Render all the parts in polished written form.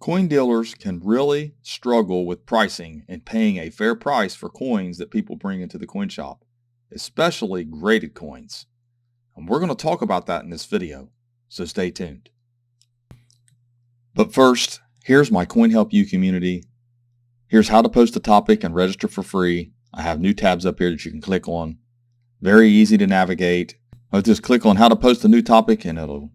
Coin dealers can really struggle with pricing and paying a fair price for coins that people bring into the coin shop, especially graded coins. And we're going to talk about that in this video, so stay tuned. But first, here's my Coin Help You community. Here's how to post a topic and register for free. I have new tabs up here that you can click on. Very easy to navigate. I'll just click on how to post a new topic and it'll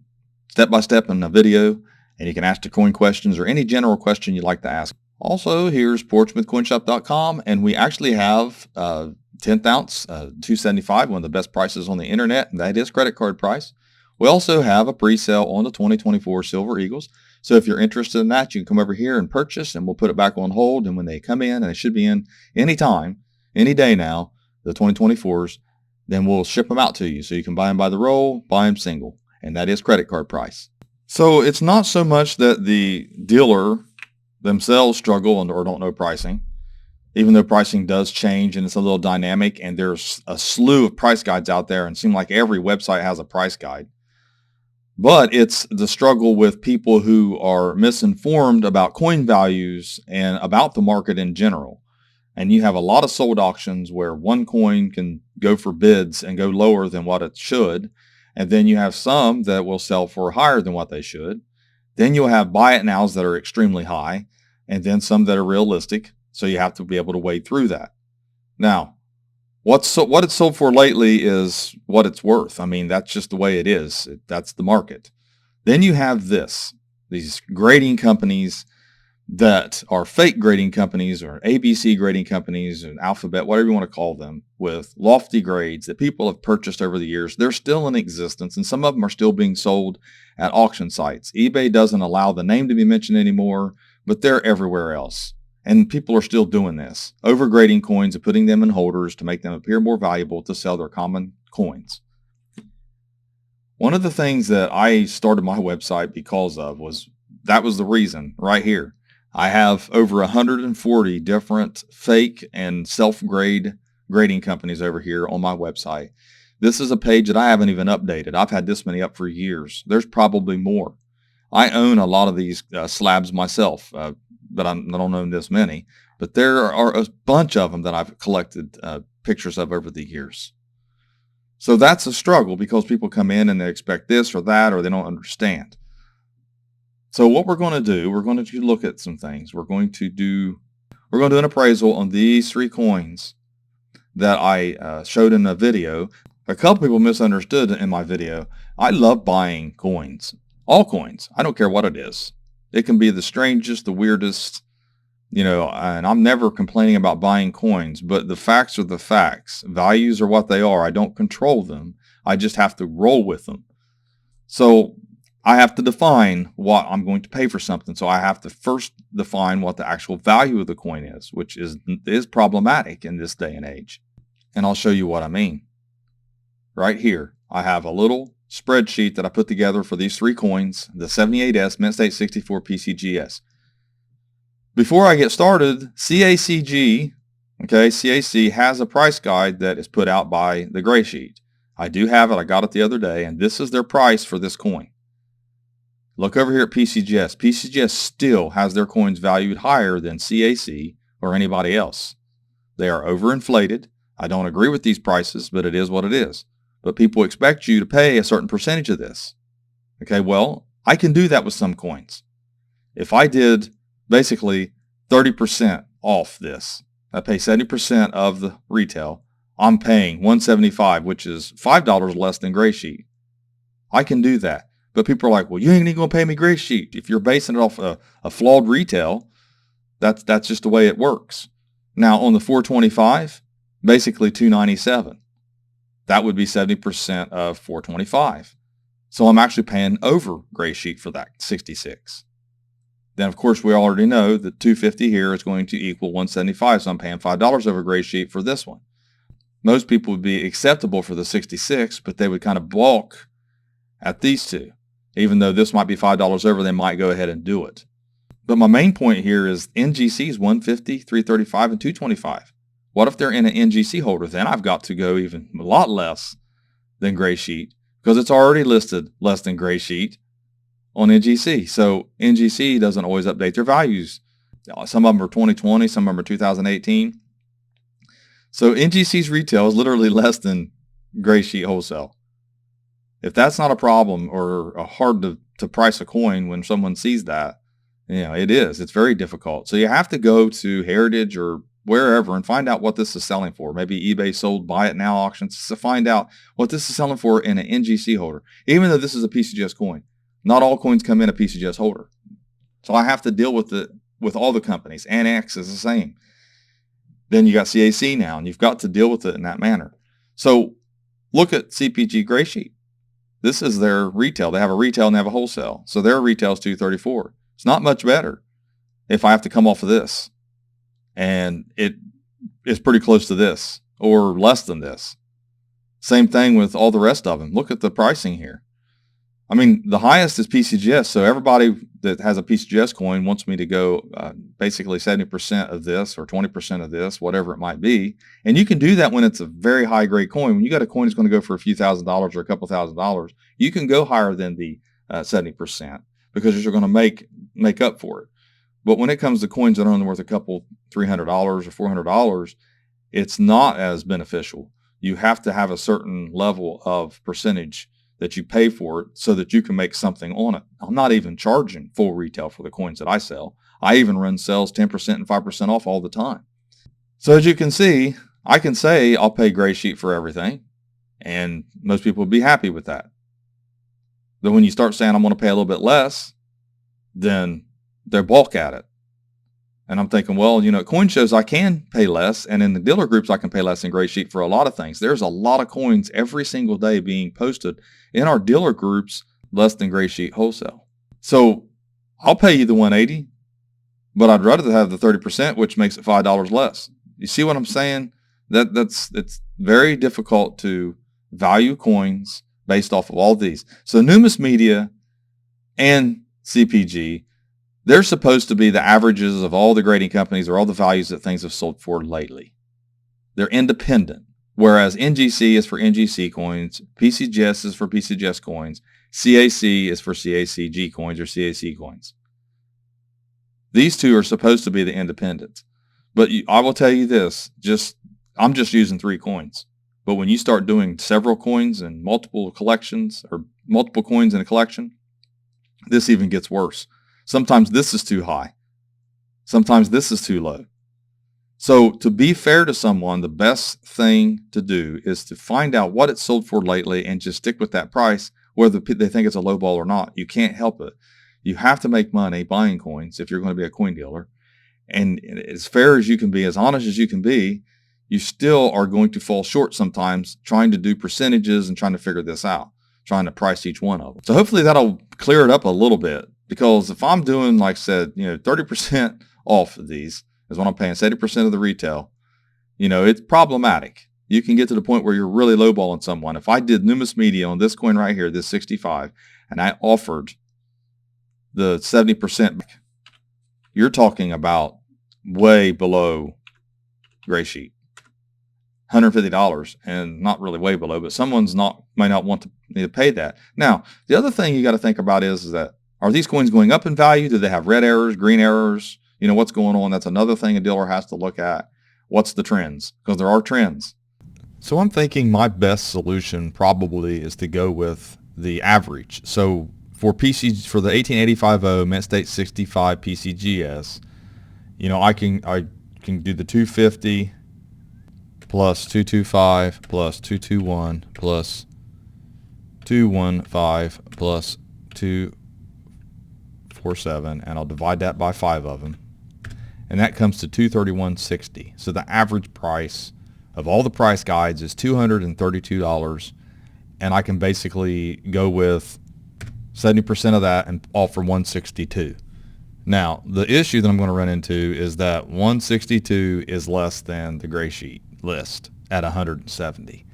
step-by-step in a video. And you can ask the coin questions or any general question you'd like to ask. Also, here's portsmouthcoinshop.com, and we actually have 10th ounce, $275, one of the best prices on the internet, and that is credit card price. We also have a pre-sale on the 2024 Silver Eagles. So if you're interested in that, you can come over here and purchase, and we'll put it back on hold. And when they come in, and they should be in any time, any day now, the 2024s, then we'll ship them out to you. So you can buy them by the roll, buy them single, and that is credit card price. So it's not so much that the dealer themselves struggle or don't know pricing, even though pricing does change and it's a little dynamic, and there's a slew of price guides out there, and it seems like every website has a price guide. But it's the struggle with people who are misinformed about coin values and about the market in general. And you have a lot of sold auctions where one coin can go for bids and go lower than what it should. And then you have some that will sell for higher than what they should. Then you'll have buy it nows that are extremely high, and then some that are realistic. So you have to be able to wade through that. Now, what it's sold for lately is what it's worth. I mean, that's just the way it is. That's the market. Then you have these grading companies that are fake grading companies or ABC grading companies and Alphabet, whatever you want to call them, with lofty grades that people have purchased over the years. They're still in existence, and some of them are still being sold at auction sites. eBay doesn't allow the name to be mentioned anymore, but they're everywhere else. And people are still doing this, overgrading coins and putting them in holders to make them appear more valuable to sell their common coins. One of the things that I started my website because of was the reason right here. I have over 140 different fake and self-grade grading companies over here on my website. This is a page that I haven't even updated. I've had this many up for years. There's probably more. I own a lot of these slabs myself, but I don't own this many. But there are a bunch of them that I've collected pictures of over the years. So that's a struggle because people come in and they expect this or that, or they don't understand. So what we're going to do, we're going to look at some things. We're going to do an appraisal on these three coins that I showed in a video. A couple people misunderstood in my video. I love buying coins, all coins. I don't care what it is. It can be the strangest, the weirdest, and I'm never complaining about buying coins, but the facts are the facts. Values are what they are. I don't control them. I just have to roll with them. So I have to define what I'm going to pay for something. So I have to first define what the actual value of the coin is, which is problematic in this day and age. And I'll show you what I mean. Right here, I have a little spreadsheet that I put together for these three coins, the 78S Mint State 64 PCGS. Before I get started, CACG, CAC has a price guide that is put out by the Greysheet. I do have it. I got it the other day, and this is their price for this coin. Look over here at PCGS. PCGS still has their coins valued higher than CAC or anybody else. They are overinflated. I don't agree with these prices, but it is what it is. But people expect you to pay a certain percentage of this. Okay, well, I can do that with some coins. If I did basically 30% off this, I pay 70% of the retail, I'm paying $175, which is $5 less than Greysheet. I can do that. But people are like, well, you ain't even going to pay me Greysheet. If you're basing it off a flawed retail, that's just the way it works. Now, on the 425, basically $297. That would be 70% of 425. So I'm actually paying over Greysheet for that 66. Then, of course, we already know that 250 here is going to equal 175, so I'm paying $5 over Greysheet for this one. Most people would be acceptable for the 66, but they would kind of balk at these two. Even though this might be $5 over, they might go ahead and do it. But my main point here is NGC is 150, 335, and 225. What if they're in an NGC holder? Then I've got to go even a lot less than Greysheet because it's already listed less than Greysheet on NGC. So NGC doesn't always update their values. Some of them are 2020, some of them are 2018. So NGC's retail is literally less than Greysheet wholesale. If that's not a problem or hard to price a coin when someone sees that, it is. It's very difficult. So you have to go to Heritage or wherever and find out what this is selling for. Maybe eBay sold buy it now auctions to find out what this is selling for in an NGC holder. Even though this is a PCGS coin, not all coins come in a PCGS holder. So I have to deal with it with all the companies. ANACS is the same. Then you got CACG now, and you've got to deal with it in that manner. So look at CPG Greysheet. This is their retail. They have a retail and they have a wholesale. So their retail is 234. It's not much better if I have to come off of this. And it is pretty close to this or less than this. Same thing with all the rest of them. Look at the pricing here. I mean, the highest is PCGS. So everybody that has a PCGS coin wants me to go basically 70% of this or 20% of this, whatever it might be. And you can do that when it's a very high grade coin. When you got a coin that's going to go for a few $1,000s or a couple $1,000s, you can go higher than the 70% because you're going to make up for it. But when it comes to coins that are only worth a couple $300 or $400, it's not as beneficial. You have to have a certain level of percentage that you pay for it so that you can make something on it. I'm not even charging full retail for the coins that I sell. I even run sales 10% and 5% off all the time. So as you can see, I can say I'll pay Greysheet for everything, and most people would be happy with that. But when you start saying I'm going to pay a little bit less, then they're balk at it. And I'm thinking, well, at coin shows I can pay less, and in the dealer groups I can pay less than Greysheet for a lot of things. There's a lot of coins every single day being posted in our dealer groups less than Greysheet wholesale. So I'll pay you the 180, but I'd rather have the 30%, which makes it $5 less. You see what I'm saying? It's very difficult to value coins based off of all these. So Numismedia and CPG, they're supposed to be the averages of all the grading companies or all the values that things have sold for lately. They're independent, whereas NGC is for NGC coins, PCGS is for PCGS coins, CAC is for CACG coins or CAC coins. These two are supposed to be the independents. But I will tell you this, I'm just using 3 coins. But when you start doing several coins and multiple collections or multiple coins in a collection, this even gets worse. Sometimes this is too high. Sometimes this is too low. So to be fair to someone, the best thing to do is to find out what it's sold for lately and just stick with that price, whether they think it's a low ball or not. You can't help it. You have to make money buying coins if you're going to be a coin dealer. And as fair as you can be, as honest as you can be, you still are going to fall short sometimes trying to do percentages and trying to figure this out, trying to price each one of them. So hopefully that'll clear it up a little bit, because if I'm doing, like I said, 30% off of these is what I'm paying, 70% of the retail, it's problematic. You can get to the point where you're really lowballing someone. If I did Numismedia on this coin right here, this 65, and I offered the 70%, you're talking about way below Greysheet. $150, and not really way below, but someone's may not want to pay that. Now, the other thing you got to think about is that, are these coins going up in value? Do they have red errors, green errors? What's going on? That's another thing a dealer has to look at. What's the trends? Because there are trends. So I'm thinking my best solution probably is to go with the average. So for the 18850 Mint State 65 PCGS, I can do the 250 plus 225 plus 221 plus 215 plus 247, and I'll divide that by 5 of them, and that comes to 231.60. So the average price of all the price guides is $232, and I can basically go with 70% of that and offer 162. Now, the issue that I'm going to run into is that 162 is less than the Greysheet list at 170.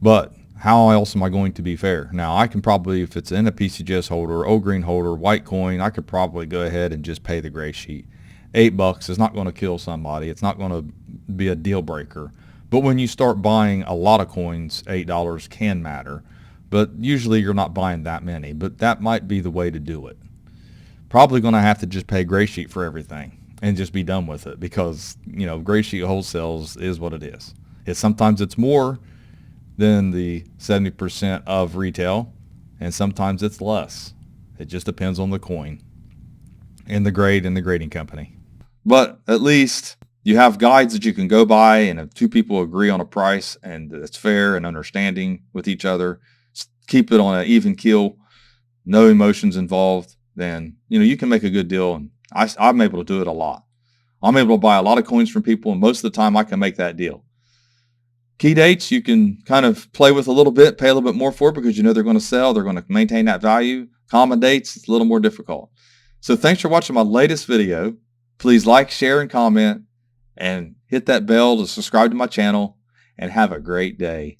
But how else am I going to be fair? Now, I can probably, if it's in a PCGS holder, old green holder, white coin, I could probably go ahead and just pay the Greysheet. $8 is not going to kill somebody. It's not going to be a deal breaker. But when you start buying a lot of coins, $8 can matter. but usually you're not buying that many, but that might be the way to do it. Probably going to have to just pay Greysheet for everything and just be done with it, because, Greysheet wholesales is what it is. Sometimes it's more than the 70% of retail, and sometimes it's less. It just depends on the coin and the grade and the grading company. But at least you have guides that you can go by, and if two people agree on a price and it's fair and understanding with each other, keep it on an even keel, no emotions involved, then you can make a good deal. And I'm able to do it a lot. I'm able to buy a lot of coins from people, and most of the time I can make that deal. Key dates, you can kind of play with a little bit, pay a little bit more for it, because they're going to sell, they're going to maintain that value. Common dates, it's a little more difficult. So thanks for watching my latest video. Please like, share, and comment, and hit that bell to subscribe to my channel, and have a great day.